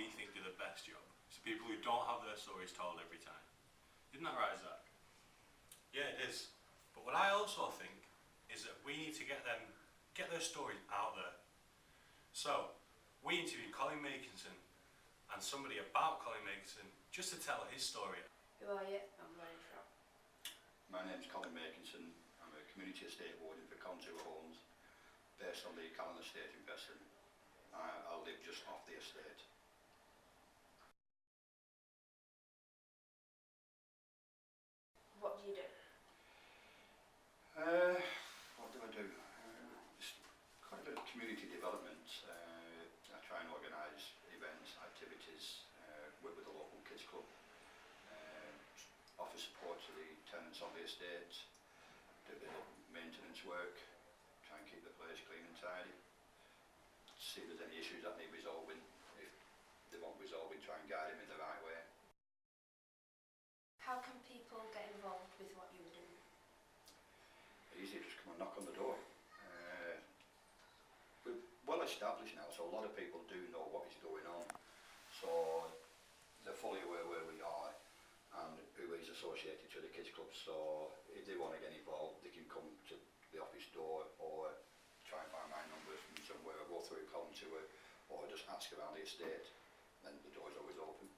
we think do the best job. It's the people who don't have their stories told every time. Isn't that right, Zach? Yeah, it is. But what I also think is that we need to get their stories out there. So, we interviewed Colin Makinson and somebody about Colin Makinson just to tell his story. Who are you and where are you from? My name's Colin Makinson. I'm a community estate warden for Contour Homes, based on the Colin estate in Preston. I live just off the estate. What do you do? What do I do? Just quite a bit of community development. I try and organise events, activities, work with the local kids club, offer support to the tenants on the estate, do a bit of maintenance work, try and keep the place clean and tidy, see if there's any issues that need resolving. If they want resolving, try and guide them in the right way. How can people get involved with what you're doing? Easy, just come and knock on the door. We're well established now, so a lot of people do know what is going on. So they're fully aware where we are and who is associated to the kids club. So if they want to get involved, they can come to the office door or try and find my number from somewhere, or go through Colin to it, or just ask around the estate. Then the door's always open.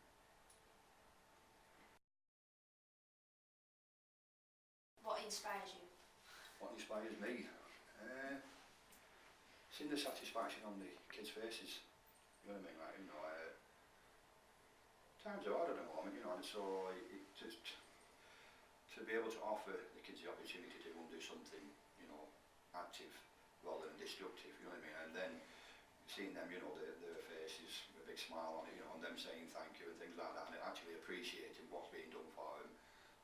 What inspires you? What inspires me? Seeing the satisfaction on the kids' faces. You know what I mean? Like, you know, times are hard at the moment, you know, and so it just to be able to offer the kids the opportunity to go and do something, you know, active rather than destructive. You know what I mean? And then seeing them, you know, their faces, a big smile on it, you know, and them saying thank you and things like that, and actually appreciating what's being done for them.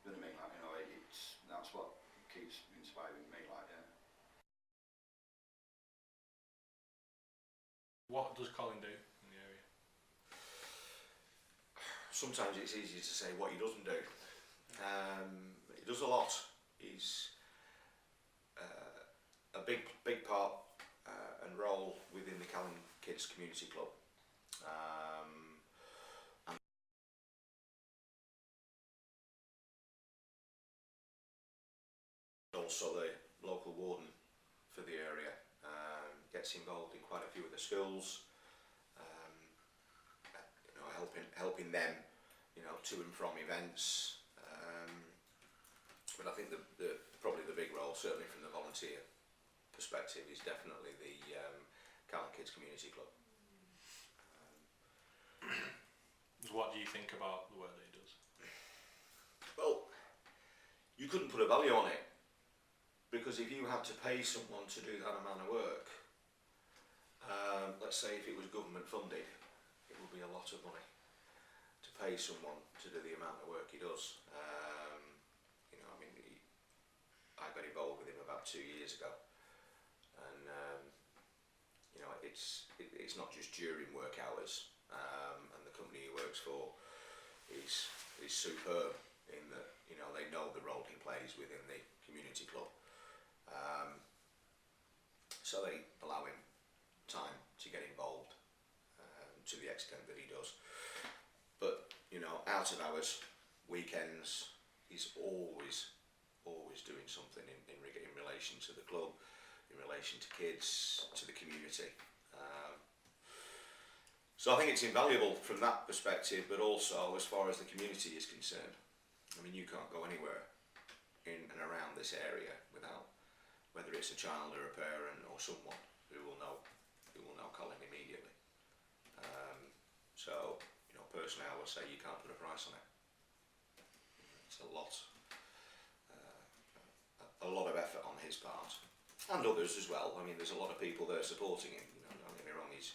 You know what I mean? Like, you know, that's what keeps inspiring me, like, yeah. What does Colin do in the area? Sometimes it's easy to say what he doesn't do. He does a lot. He's a big part and role within the Colin Kids Community Club. And also the local warden for the area. Gets involved in quite a few of the schools, you know, helping them, you know, to and from events. But I think probably the big role, certainly from the volunteer perspective, is definitely the Colin Kids Community Club. What do you think about the work that he does? Well, you couldn't put a value on it, because if you had to pay someone to do that amount of work, let's say if it was government funded, it would be a lot of money to pay someone to do the amount of work he does. You know, I mean, I got involved with him about 2 years ago, and you know, it's not just during work hours, and the company he works for is superb in that, you know, they know the role he plays within the community club. So they allow him time to get involved to the extent that he does. But, you know, out of hours, weekends, he's always doing something in relation to the club, in relation to kids, to the community. So I think it's invaluable from that perspective, but also as far as the community is concerned. I mean, you can't go anywhere in and around this area without, whether it's a child or a parent or someone who will know Colin immediately. So, you know, personally, I would say you can't put a price on it. It's a lot of effort on his part, and others as well. I mean, there's a lot of people there supporting him. You know, don't get me wrong. He's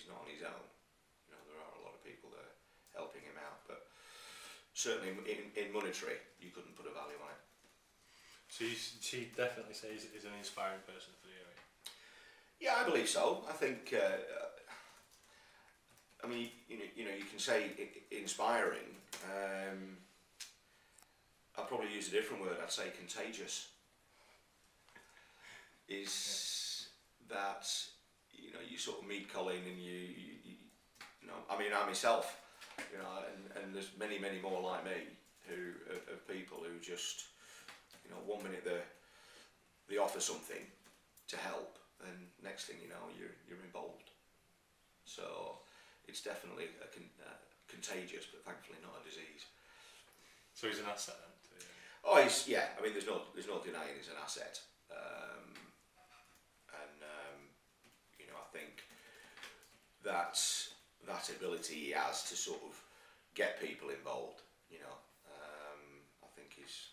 not on his own. You know, there are a lot of people there helping him out, but certainly in monetary, you couldn't put a value on it. So she definitely says he's an inspiring person for the area. Yeah, I believe so. I think. I mean, you know, you can say inspiring. I'd probably use a different word. I'd say contagious. Is that you know, you sort of meet Colin and you know, I mean, I myself, you know, and there's many more like me who of people who just, you know, one minute they offer something to help, and next thing you know, you're involved. So it's definitely contagious, but thankfully not a disease. So he's an asset then. Oh, yeah. I mean, there's no denying he's an asset, you know, I think that ability he has to sort of get people involved, you know, I think is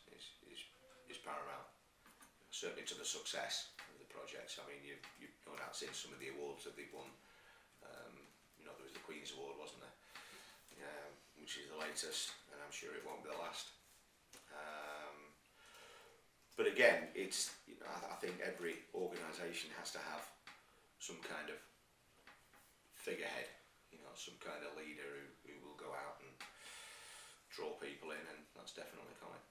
paramount. Certainly to the success of the projects. I mean, you've no doubt seen some of the awards that they've won. You know, there was the Queen's Award, wasn't there? Which is the latest, and I'm sure it won't be the last. But again, it's, you know, I think every organisation has to have some kind of figurehead, you know, some kind of leader who will go out and draw people in, and that's definitely Colin.